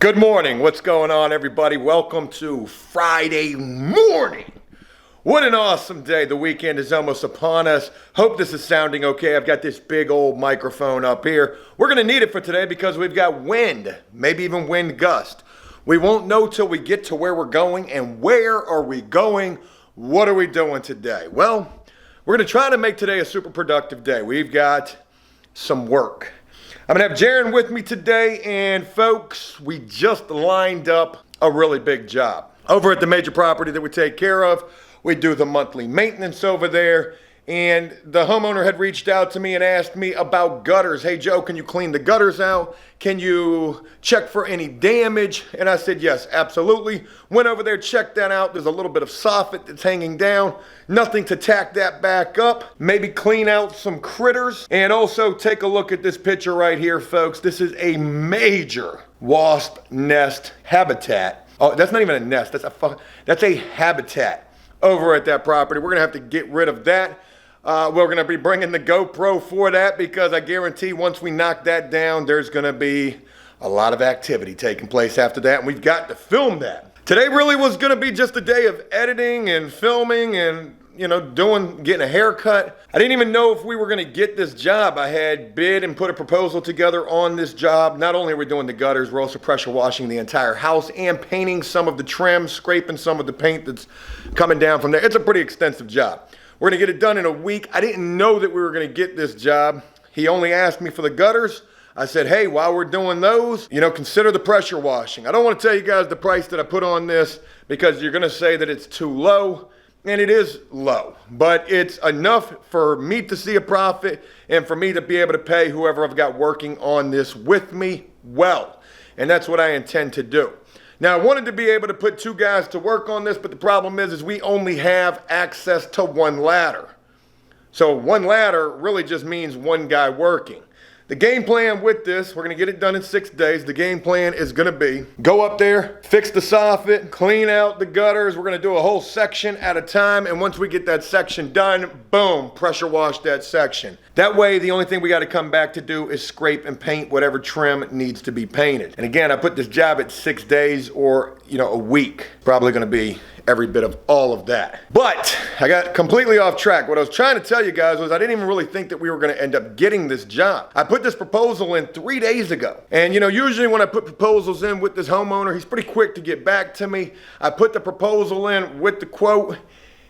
Good morning. What's going on, everybody? Welcome to Friday morning. What an awesome day. The weekend is almost upon us. Hope this is sounding okay. I've got this big old microphone up here. We're going to need it for today because we've got wind, maybe even wind gust. We won't know till we get to where we're going. And where are we going? What are we doing today? Well, we're going to try to make today a super productive day. We've got some work. I'm going to have Jaron with me today, and folks, we just lined up a really big job. Over at the major property that we take care of, we do the monthly maintenance over there, and the homeowner had reached out to me and asked me about gutters. Hey, Joe, can you clean the gutters out? Can you check for any damage? And I said, yes, absolutely. Went over there, checked that out. There's a little bit of soffit that's hanging down. Nothing to tack that back up. Maybe clean out some critters. And also take a look at this picture right here, folks. This is a major wasp nest habitat. Oh, that's not even a nest. That's a habitat over at that property. We're gonna have to get rid of that. We're gonna be bringing the GoPro for that because I guarantee once we knock that down, there's gonna be a lot of activity taking place after that, and we've got to film that. Today really was gonna be just a day of editing and filming and, getting a haircut. I didn't even know if we were gonna get this job. I had bid and put a proposal together on this job. Not only are we doing the gutters, we're also pressure washing the entire house and painting some of the trim, scraping some of the paint that's coming down from there. It's a pretty extensive job. We're gonna get it done in a week. I didn't know that we were gonna get this job. He only asked me for the gutters. I said, hey, while we're doing those, consider the pressure washing. I don't want to tell you guys the price that I put on this because you're gonna say that it's too low, and it is low, but it's enough for me to see a profit and for me to be able to pay whoever I've got working on this with me well. And that's what I intend to do. Now, I wanted to be able to put two guys to work on this, but the problem is we only have access to one ladder. So one ladder really just means one guy working. The game plan with this, we're gonna get it done in 6 days. The game plan is gonna be, go up there, fix the soffit, clean out the gutters. We're gonna do a whole section at a time, and once we get that section done, boom, pressure wash that section. That way, the only thing we gotta come back to do is scrape and paint whatever trim needs to be painted. And again, I put this job at 6 days or, a week. Probably gonna be every bit of all of that. But I got completely off track. What I was trying to tell you guys was I didn't even really think that we were gonna end up getting this job. I put this proposal in 3 days ago. And usually when I put proposals in with this homeowner, he's pretty quick to get back to me. I put the proposal in with the quote,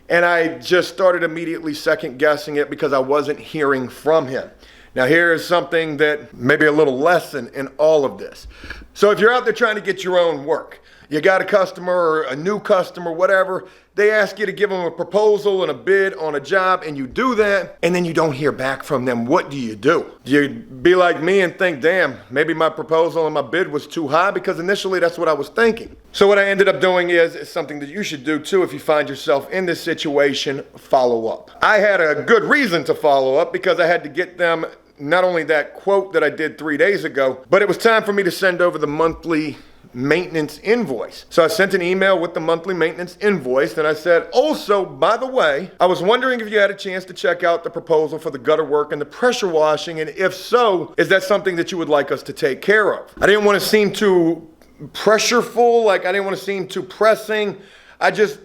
and I just started immediately second guessing it because I wasn't hearing from him. Now here's something that maybe a little lesson in all of this. So if you're out there trying to get your own work, you got a customer or a new customer, whatever, they ask you to give them a proposal and a bid on a job, and you do that, and then you don't hear back from them. What do? Do you be like me and think, damn, maybe my proposal and my bid was too high? Because initially that's what I was thinking. So what I ended up doing is something that you should do too if you find yourself in this situation: follow up. I had a good reason to follow up because I had to get them not only that quote that I did 3 days ago, but it was time for me to send over the monthly maintenance invoice. So I sent an email with the monthly maintenance invoice, and I said, also, by the way, I was wondering if you had a chance to check out the proposal for the gutter work and the pressure washing, and if so, is that something that you would like us to take care of? I didn't want to seem too pressureful, I didn't want to seem too pressing. I just,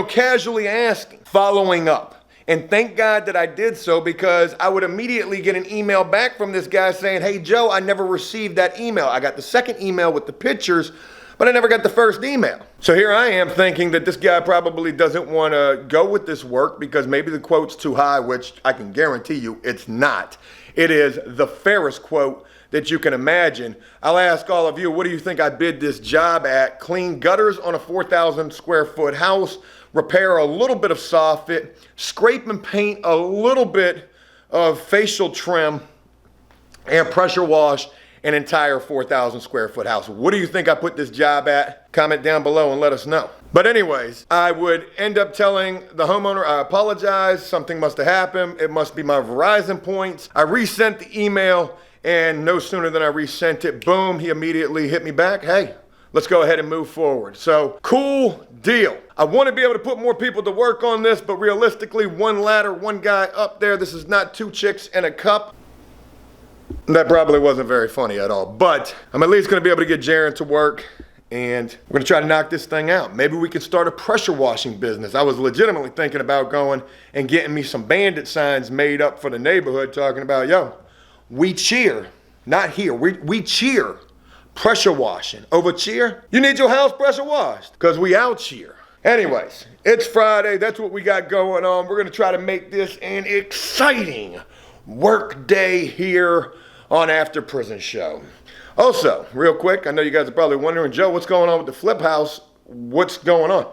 casually asking, following up. And thank God that I did so, because I would immediately get an email back from this guy saying, hey, Joe, I never received that email. I got the second email with the pictures, but I never got the first email. So here I am thinking that this guy probably doesn't want to go with this work because maybe the quote's too high, which I can guarantee you it's not. It is the fairest quote that you can imagine. I'll ask all of you, what do you think I bid this job at? Clean gutters on a 4,000 square foot house, repair a little bit of soffit, scrape and paint a little bit of facial trim, and pressure wash an entire 4,000 square foot house. What do you think I put this job at? Comment down below and let us know. But anyways, I would end up telling the homeowner, I apologize, something must have happened. It must be my Verizon points. I resent the email, and no sooner than I resent it, boom, he immediately hit me back. Hey, let's go ahead and move forward. So, cool deal. I want to be able to put more people to work on this, but realistically, one ladder, one guy up there. This is not two chicks in a cup. That probably wasn't very funny at all, but I'm at least gonna be able to get Jaron to work, and we're gonna try to knock this thing out. Maybe we can start a pressure washing business. I was legitimately thinking about going and getting me some bandit signs made up for the neighborhood talking about, yo, we cheer, not here, we cheer. Pressure washing. Over cheer? You need your house pressure washed, because we out cheer. Anyways, it's Friday, that's what we got going on. We're gonna try to make this an exciting work day here on After Prison Show. Also, real quick, I know you guys are probably wondering, Joe, what's going on with the flip house? What's going on?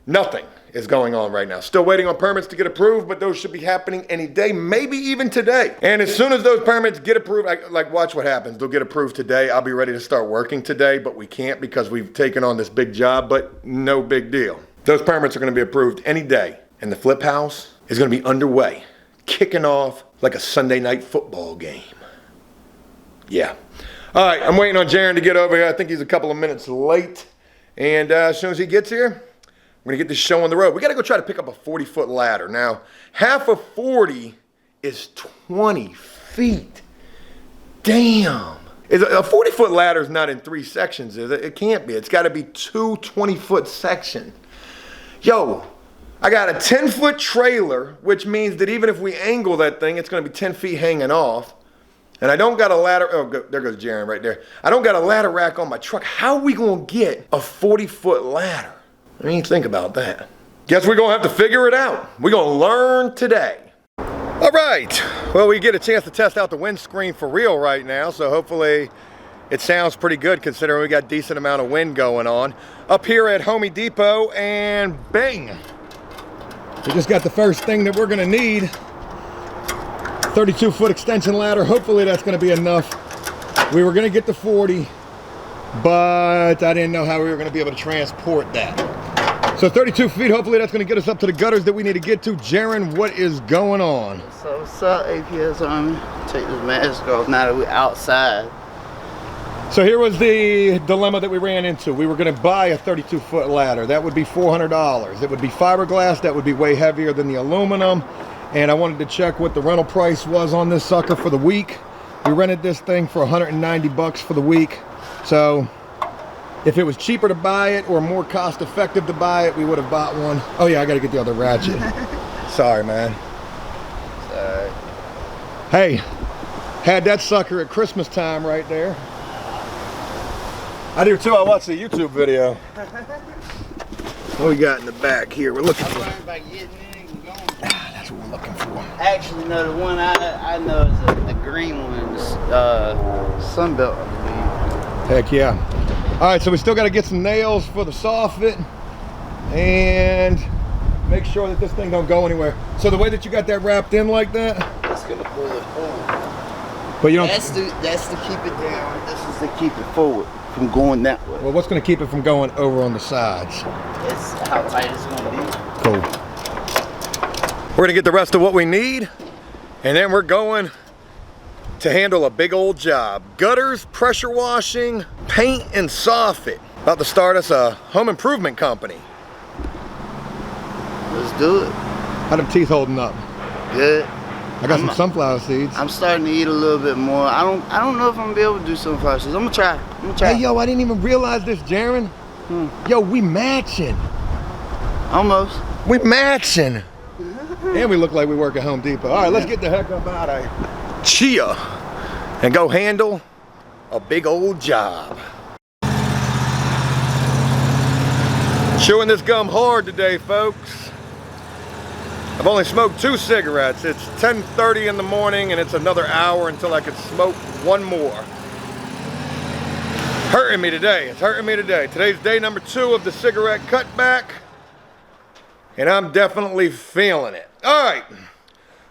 Nothing is going on right now. Still waiting on permits to get approved, but those should be happening any day, maybe even today. And as soon as those permits get approved, like watch what happens. They'll get approved today. I'll be ready to start working today, but we can't because we've taken on this big job, but no big deal. Those permits are gonna be approved any day, and the flip house is gonna be underway, kicking off like a Sunday night football game. Yeah. All right, I'm waiting on Jaron to get over here. I think he's a couple of minutes late. And as soon as he gets here, we're gonna get this show on the road. We gotta go try to pick up a 40-foot ladder. Now, half of 40 is 20 feet. Damn. A 40-foot ladder is not in 3 sections, is it? It can't be. It's gotta be 2 20-foot sections. Yo, I got a 10-foot trailer, which means that even if we angle that thing, it's gonna be 10 feet hanging off. And I don't got a ladder, oh, there goes Jaron right there. I don't got a ladder rack on my truck. How are we gonna get a 40-foot ladder? I mean, think about that. Guess we're gonna have to figure it out. We're gonna learn today. All right, well, we get a chance to test out the windscreen for real right now, so hopefully it sounds pretty good considering we got a decent amount of wind going on. Up here at Home Depot, and bang! We just got the first thing that we're gonna need. 32-foot extension ladder. Hopefully that's gonna be enough. We were gonna get the 40, but I didn't know how we were gonna be able to transport that. So 32 feet, hopefully that's gonna get us up to the gutters that we need to get to. Jaron, what is going on? So what's up, APS Army? Take this mask off now that we're outside. So here was the dilemma that we ran into. We were gonna buy a 32-foot ladder. That would be $400. It would be fiberglass, that would be way heavier than the aluminum. And I wanted to check what the rental price was on this sucker for the week. We rented this thing for 190 bucks for the week. So if it was cheaper to buy it or more cost effective to buy it, we would have bought one. Oh yeah, I gotta get the other ratchet. Sorry, man. Sorry. Hey, had that sucker at Christmas time right there. I do too, I watched the YouTube video. What we got in the back here? We're looking for. That's what we're looking for. Actually, no, the one I know is a green one, Sunbelt, I believe. Heck yeah. All right, so we still got to get some nails for the soffit and make sure that this thing don't go anywhere. So the way that you got that wrapped in like that, it's gonna pull it forward. But you don't. That's to keep it down. This is to keep it forward from going that way. Well, what's going to keep it from going over on the sides? It's how tight it's gonna be. Cool. We're gonna get the rest of what we need, and then we're going to handle a big old job. Gutters, pressure washing, paint, and soffit. About to start us a home improvement company. Let's do it. How them teeth holding up? Good. I got some sunflower seeds. I'm starting to eat a little bit more. I don't know if I'm gonna be able to do sunflower seeds. I'm gonna try. Hey yo, I didn't even realize this, Jaron. Yo, we matching. Almost. We matching. And we look like we work at Home Depot. All right, let's get the heck up out of here. Chia, and go handle a big old job. Chewing this gum hard today, folks. I've only smoked 2 cigarettes. It's 10:30 in the morning, and it's another hour until I can smoke one more. Hurting me today. It's hurting me today. Today's day number 2 of the cigarette cutback, and I'm definitely feeling it. All right,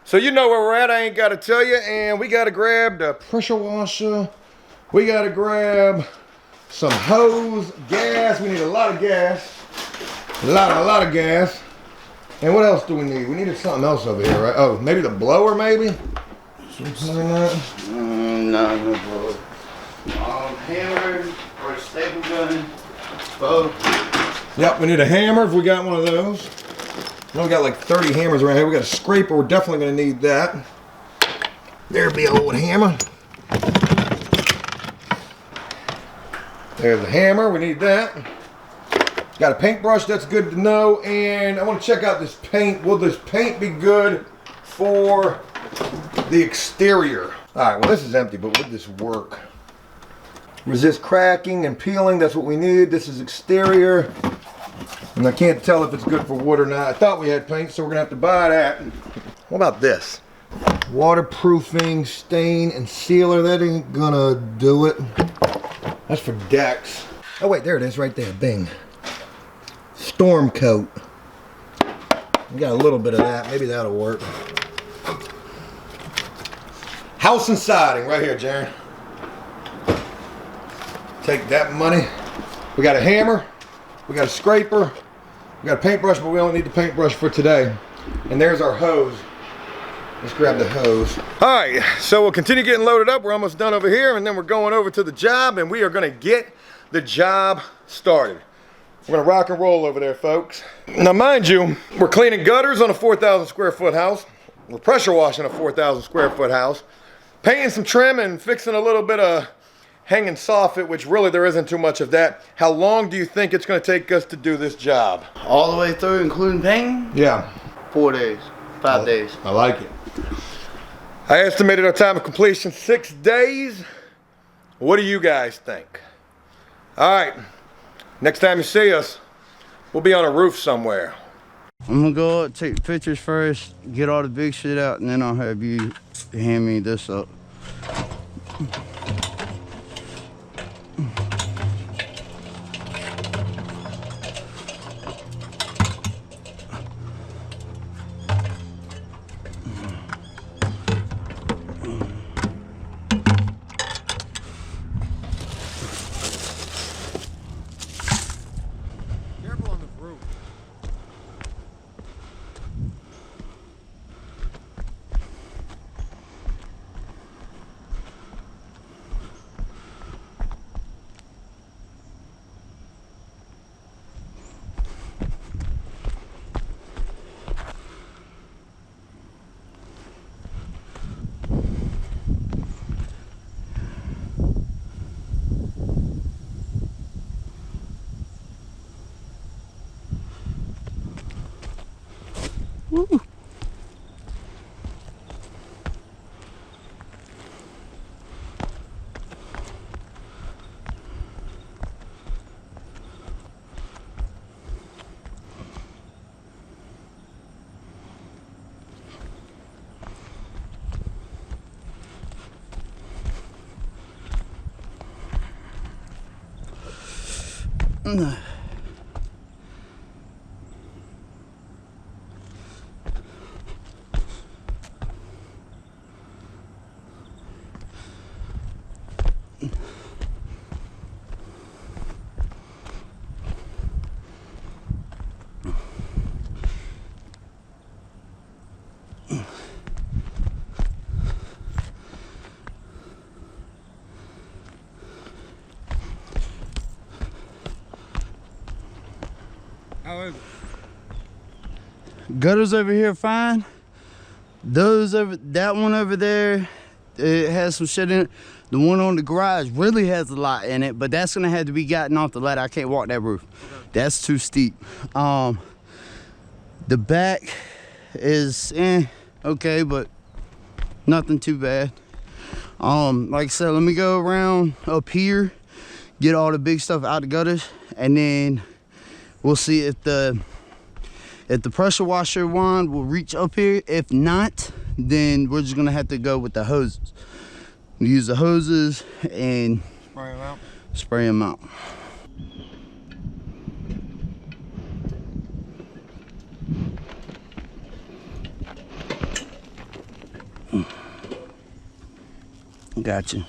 so you know where we're at. I ain't got to tell you, and we got to grab the pressure washer. We got to grab some hose, gas. We need a lot of gas, a lot of gas. And what else do we need? We needed something else over here, right? Oh, maybe the blower, maybe? Something like that? No blower. Hammer or a staple gun. Both. Yep, we need a hammer if we got one of those. We only got like 30 hammers around here. We got a scraper. We're definitely going to need that. There'd be an old hammer. There's a hammer, we need that. Got a paintbrush, that's good to know. And I want to check out this paint. Will this paint be good for the exterior? All right, well this is empty, but would this work? Resist cracking and peeling, that's what we need. This is exterior. And I can't tell if it's good for wood or not. I thought we had paint, so we're gonna have to buy that. What about this? Waterproofing, stain, and sealer. That ain't gonna do it. That's for decks. Oh wait, there it is right there, bing. Storm coat. We got a little bit of that, maybe that'll work. House and siding, right here, Jaren. Take that money. We got a hammer, we got a scraper, we got a paintbrush, but we only need the paintbrush for today. And there's our hose. Let's grab the hose. All right, so we'll continue getting loaded up. We're almost done over here, and then we're going over to the job, and we are gonna get the job started. We're gonna rock and roll over there, folks. Now, mind you, we're cleaning gutters on a 4,000 square foot house. We're pressure washing a 4,000 square foot house. Painting some trim and fixing a little bit of hanging soffit, which really there isn't too much of that. How long do you think it's gonna take us to do this job? All the way through, including painting? Yeah. 4 days, 5 days. I like it. I estimated our time of completion 6 days. What do you guys think? All right, next time you see us, we'll be on a roof somewhere. I'm gonna go up, take pictures first, get all the big shit out, and then I'll have you hand me this up. Woo. How is it? Gutters over here fine. Those over, that one over there, it has some shit in it. The one on the garage really has a lot in it, but that's gonna have to be gotten off the ladder. I can't walk that roof. Okay. That's too steep. The back is okay, but nothing too bad. Like I said, let me go around up here, get all the big stuff out the gutters, and then we'll see if the pressure washer wand will reach up here. If not, then we're just gonna have to go with the hoses. Use the hoses and spray them out. Gotcha.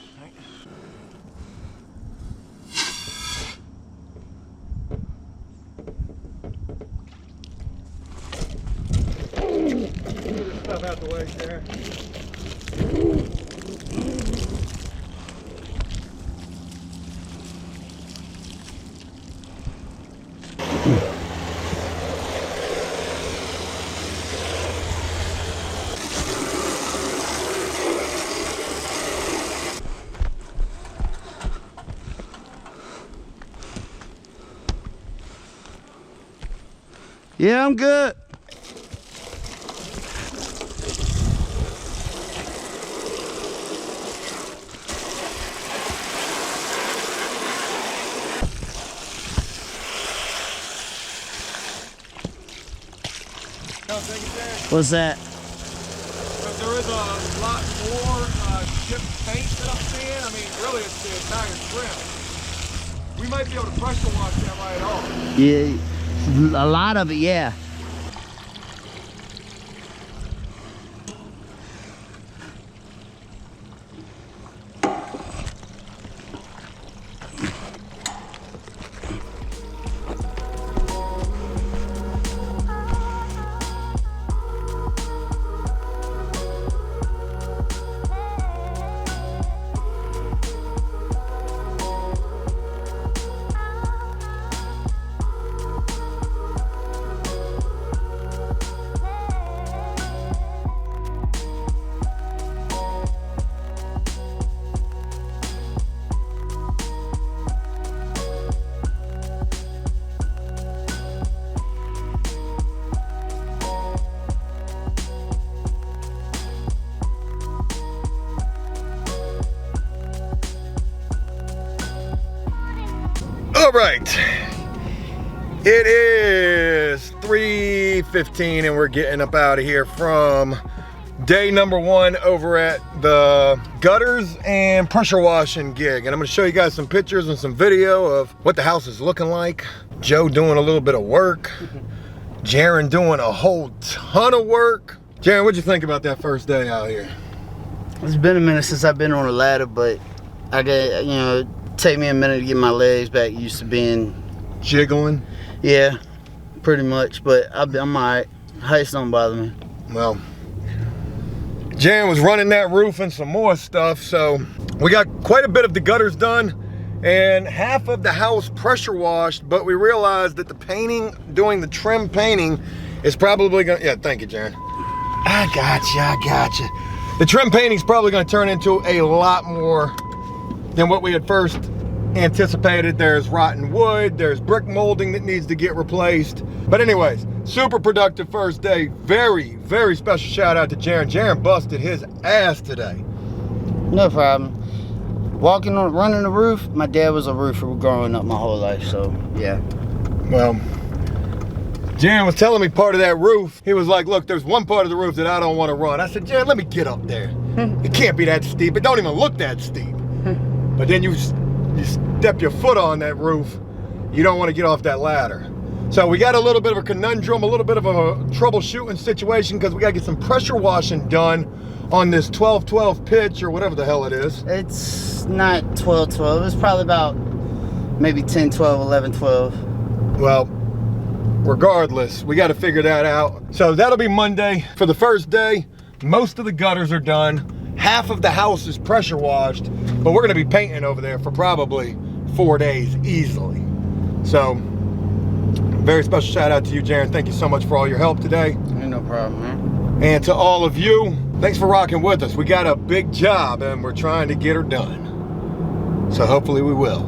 Stuff out the way there. Yeah, I'm good. What's that? But there is a lot more chip paint that I'm seeing. I mean, really, it's the entire trim. We might be able to pressure wash that right off. Yeah, a lot of it, yeah. All right, it is 3:15 and we're getting up out of here from day number 1 over at the gutters and pressure washing gig. And I'm gonna show you guys some pictures and some video of what the house is looking like. Joe doing a little bit of work. Jaron doing a whole ton of work. Jaron, what'd you think about that first day out here? It's been a minute since I've been on a ladder, but I got, you know, take me a minute to get my legs back used to being Jiggling? Yeah, pretty much, but I'm alright. Heights don't bother me. Well, Jan was running that roof and some more stuff, so we got quite a bit of the gutters done and half of the house pressure washed, but we realized that the painting, doing the trim painting, is probably gonna, yeah, thank you, Jan. I got you. The trim painting is probably gonna turn into a lot more than what we had first anticipated. There's rotten wood, there's brick molding that needs to get replaced. But anyways, super productive first day. Very, very special shout out to Jaron. Jaron busted his ass today. No problem. Running the roof, my dad was a roofer growing up my whole life, so yeah. Well, Jaron was telling me part of that roof. He was like, look, there's one part of the roof that I don't want to run. I said, Jaron, let me get up there. It can't be that steep. It don't even look that steep. But then you step your foot on that roof, you don't want to get off that ladder. So we got a little bit of a conundrum, a little bit of a troubleshooting situation because we got to get some pressure washing done on this 12-12 pitch or whatever the hell it is. It's not 12-12. It's probably about maybe 10-12, 11-12. Well, regardless, we got to figure that out. So that'll be Monday. For the first day, most of the gutters are done. Half of the house is pressure washed, but we're gonna be painting over there for probably 4 days easily. So, very special shout out to you, Jaron. Thank you so much for all your help today. Ain't no problem, man. And to all of you, thanks for rocking with us. We got a big job and we're trying to get her done. So hopefully we will.